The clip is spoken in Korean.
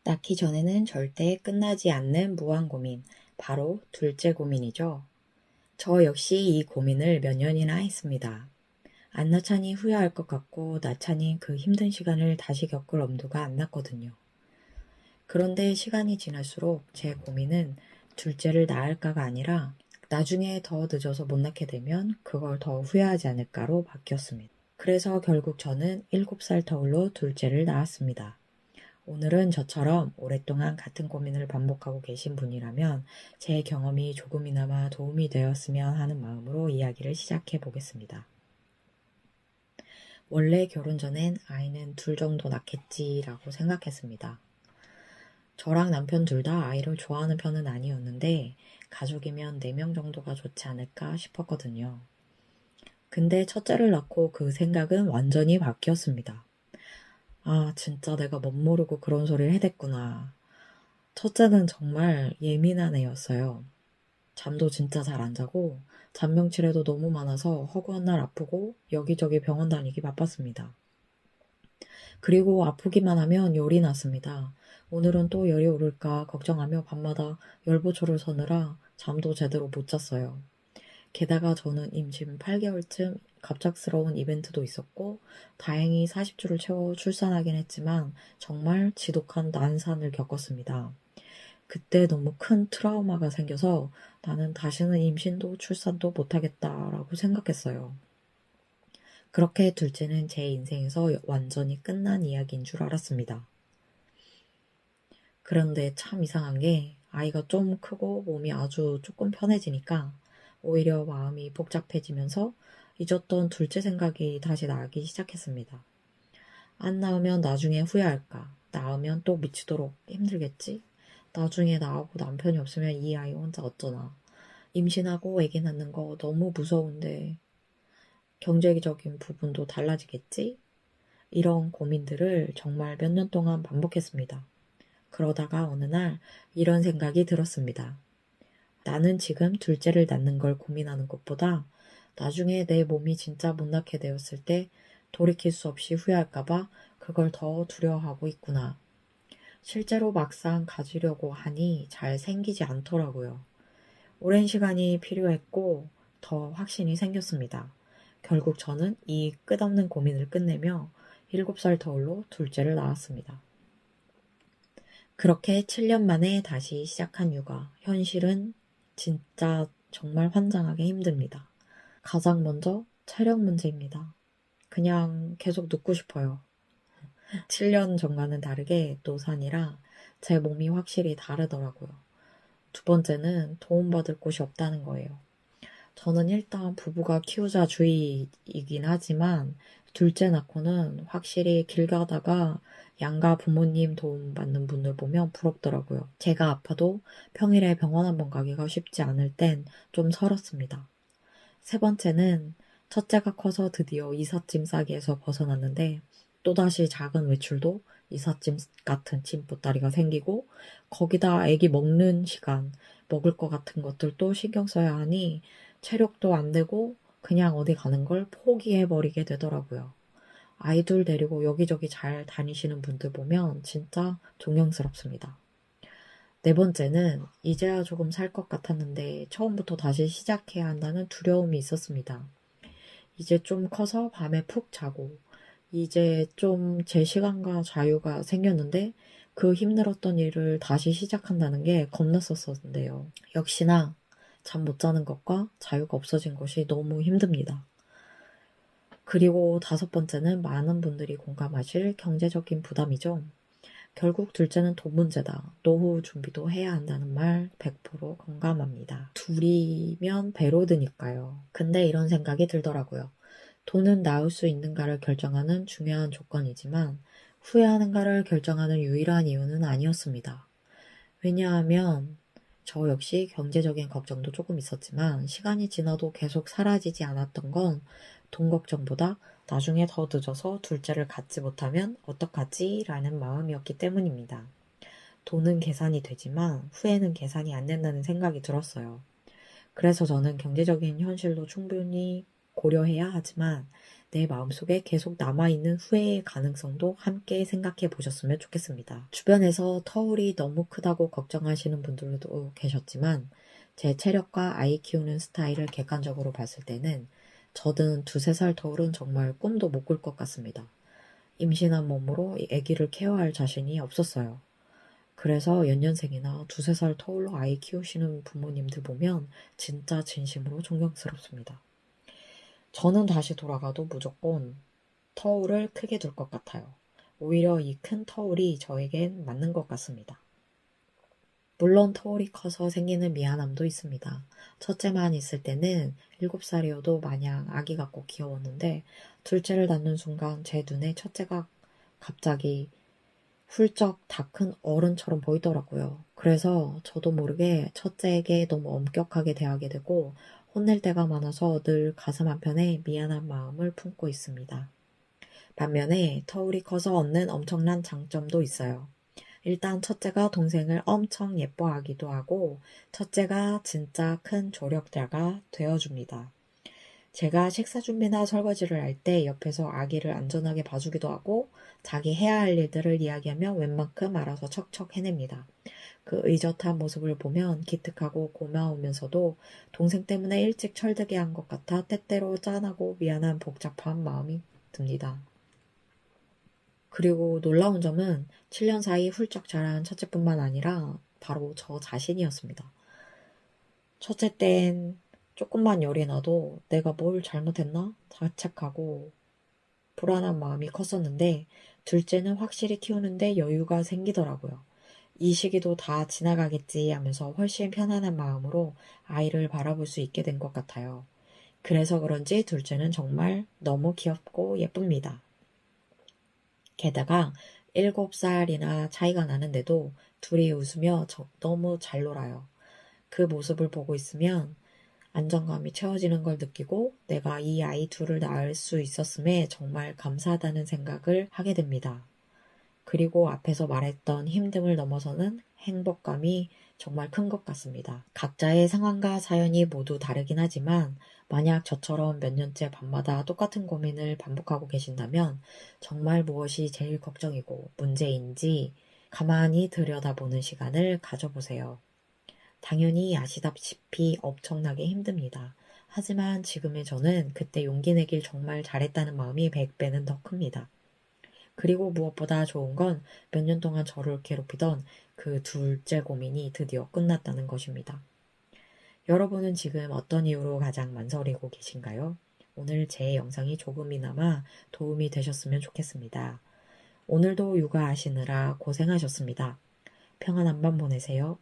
낳기 전에는 절대 끝나지 않는 무한 고민, 바로 둘째 고민이죠. 저 역시 이 고민을 몇 년이나 했습니다. 안 낳자니 후회할 것 같고 낳자니 그 힘든 시간을 다시 겪을 엄두가 안 났거든요. 그런데 시간이 지날수록 제 고민은 둘째를 낳을까가 아니라 나중에 더 늦어서 못 낳게 되면 그걸 더 후회하지 않을까로 바뀌었습니다. 그래서 결국 저는 7살 터울로 둘째를 낳았습니다. 오늘은 저처럼 오랫동안 같은 고민을 반복하고 계신 분이라면 제 경험이 조금이나마 도움이 되었으면 하는 마음으로 이야기를 시작해 보겠습니다. 원래 결혼 전엔 아이는 둘 정도 낳겠지라고 생각했습니다. 저랑 남편 둘 다 아이를 좋아하는 편은 아니었는데 가족이면 4명 정도가 좋지 않을까 싶었거든요. 근데 첫째를 낳고 그 생각은 완전히 바뀌었습니다. 아, 진짜 내가 멋모르고 그런 소리를 해댔구나. 첫째는 정말 예민한 애였어요. 잠도 진짜 잘 안 자고 잔병치레도 너무 많아서 허구한 날 아프고 여기저기 병원 다니기 바빴습니다. 그리고 아프기만 하면 열이 났습니다. 오늘은 또 열이 오를까 걱정하며 밤마다 열보초를 서느라 잠도 제대로 못 잤어요. 게다가 저는 임신 8개월쯤 갑작스러운 이벤트도 있었고 다행히 40주를 채워 출산하긴 했지만 정말 지독한 난산을 겪었습니다. 그때 너무 큰 트라우마가 생겨서 나는 다시는 임신도 출산도 못하겠다라고 생각했어요. 그렇게 둘째는 제 인생에서 완전히 끝난 이야기인 줄 알았습니다. 그런데 참 이상한 게 아이가 좀 크고 몸이 아주 조금 편해지니까 오히려 마음이 복잡해지면서 잊었던 둘째 생각이 다시 나기 시작했습니다. 안 낳으면 나중에 후회할까? 낳으면 또 미치도록 힘들겠지? 나중에 나하고 남편이 없으면 이 아이 혼자 어쩌나? 임신하고 아기 낳는 거 너무 무서운데 경제적인 부분도 달라지겠지? 이런 고민들을 정말 몇 년 동안 반복했습니다. 그러다가 어느 날 이런 생각이 들었습니다. 나는 지금 둘째를 낳는 걸 고민하는 것보다 나중에 내 몸이 진짜 못 낳게 되었을 때 돌이킬 수 없이 후회할까봐 그걸 더 두려워하고 있구나. 실제로 막상 가지려고 하니 잘 생기지 않더라고요. 오랜 시간이 필요했고 더 확신이 생겼습니다. 결국 저는 이 끝없는 고민을 끝내며 7살 터울로 둘째를 낳았습니다. 그렇게 7년 만에 다시 시작한 육아. 현실은 진짜 정말 환장하게 힘듭니다. 가장 먼저 체력 문제입니다. 그냥 계속 눕고 싶어요. 7년 전과는 다르게 노산이라 제 몸이 확실히 다르더라고요. 두 번째는 도움받을 곳이 없다는 거예요. 저는 일단 부부가 키우자 주의이긴 하지만 둘째 낳고는 확실히 길 가다가 양가 부모님 도움받는 분들 보면 부럽더라고요. 제가 아파도 평일에 병원 한번 가기가 쉽지 않을 땐 좀 서럽습니다. 세 번째는 첫째가 커서 드디어 이삿짐 싸기에서 벗어났는데 또다시 작은 외출도 이삿짐 같은 짐보따리가 생기고 거기다 애기 먹는 시간, 먹을 것 같은 것들도 신경 써야 하니 체력도 안 되고 그냥 어디 가는 걸 포기해버리게 되더라고요. 아이들 데리고 여기저기 잘 다니시는 분들 보면 진짜 존경스럽습니다. 네 번째는 이제야 조금 살 것 같았는데 처음부터 다시 시작해야 한다는 두려움이 있었습니다. 이제 좀 커서 밤에 푹 자고 이제 좀 제 시간과 자유가 생겼는데 그 힘들었던 일을 다시 시작한다는 게 겁났었는데요. 역시나 잠 못 자는 것과 자유가 없어진 것이 너무 힘듭니다. 그리고 다섯 번째는 많은 분들이 공감하실 경제적인 부담이죠. 결국 둘째는 돈 문제다. 노후 준비도 해야 한다는 말 100% 공감합니다. 둘이면 배로 드니까요. 근데 이런 생각이 들더라고요. 돈은 낳을 수 있는가를 결정하는 중요한 조건이지만 후회하는가를 결정하는 유일한 이유는 아니었습니다. 왜냐하면 저 역시 경제적인 걱정도 조금 있었지만 시간이 지나도 계속 사라지지 않았던 건 돈 걱정보다 나중에 더 늦어서 둘째를 갖지 못하면 어떡하지? 라는 마음이었기 때문입니다. 돈은 계산이 되지만 후회는 계산이 안 된다는 생각이 들었어요. 그래서 저는 경제적인 현실도 충분히 고려해야 하지만 내 마음속에 계속 남아있는 후회의 가능성도 함께 생각해 보셨으면 좋겠습니다. 주변에서 터울이 너무 크다고 걱정하시는 분들도 계셨지만 제 체력과 아이 키우는 스타일을 객관적으로 봤을 때는 저든 2~3살 터울은 정말 꿈도 못 꿀 것 같습니다. 임신한 몸으로 아기를 케어할 자신이 없었어요. 그래서 연년생이나 2~3살 터울로 아이 키우시는 부모님들 보면 진짜 진심으로 존경스럽습니다. 저는 다시 돌아가도 무조건 터울을 크게 둘 것 같아요. 오히려 이 큰 터울이 저에겐 맞는 것 같습니다. 물론 터울이 커서 생기는 미안함도 있습니다. 첫째만 있을 때는 7살이어도 마냥 아기 같고 귀여웠는데 둘째를 낳는 순간 제 눈에 첫째가 갑자기 훌쩍 다 큰 어른처럼 보이더라고요. 그래서 저도 모르게 첫째에게 너무 엄격하게 대하게 되고 혼낼 때가 많아서 늘 가슴 한편에 미안한 마음을 품고 있습니다. 반면에 터울이 커서 얻는 엄청난 장점도 있어요. 일단 첫째가 동생을 엄청 예뻐하기도 하고 첫째가 진짜 큰 조력자가 되어줍니다. 제가 식사 준비나 설거지를 할 때 옆에서 아기를 안전하게 봐주기도 하고 자기 해야 할 일들을 이야기하며 웬만큼 알아서 척척 해냅니다. 그 의젓한 모습을 보면 기특하고 고마우면서도 동생 때문에 일찍 철들게 한 것 같아 때때로 짠하고 미안한 복잡한 마음이 듭니다. 그리고 놀라운 점은 7년 사이 훌쩍 자란 첫째뿐만 아니라 바로 저 자신이었습니다. 첫째 땐 조금만 열이 나도 내가 뭘 잘못했나 자책하고 불안한 마음이 컸었는데 둘째는 확실히 키우는데 여유가 생기더라고요. 이 시기도 다 지나가겠지 하면서 훨씬 편안한 마음으로 아이를 바라볼 수 있게 된 것 같아요. 그래서 그런지 둘째는 정말 너무 귀엽고 예쁩니다. 게다가 7살이나 차이가 나는데도 둘이 웃으며 너무 잘 놀아요. 그 모습을 보고 있으면 안정감이 채워지는 걸 느끼고 내가 이 아이 둘을 낳을 수 있었음에 정말 감사하다는 생각을 하게 됩니다. 그리고 앞에서 말했던 힘듦을 넘어서는 행복감이 정말 큰 것 같습니다. 각자의 상황과 사연이 모두 다르긴 하지만 만약 저처럼 몇 년째 밤마다 똑같은 고민을 반복하고 계신다면 정말 무엇이 제일 걱정이고 문제인지 가만히 들여다보는 시간을 가져보세요. 당연히 아시다시피 엄청나게 힘듭니다. 하지만 지금의 저는 그때 용기 내길 정말 잘했다는 마음이 100배는 더 큽니다. 그리고 무엇보다 좋은 건 몇 년 동안 저를 괴롭히던 그 둘째 고민이 드디어 끝났다는 것입니다. 여러분은 지금 어떤 이유로 가장 망설이고 계신가요? 오늘 제 영상이 조금이나마 도움이 되셨으면 좋겠습니다. 오늘도 육아하시느라 고생하셨습니다. 평안한 밤 보내세요.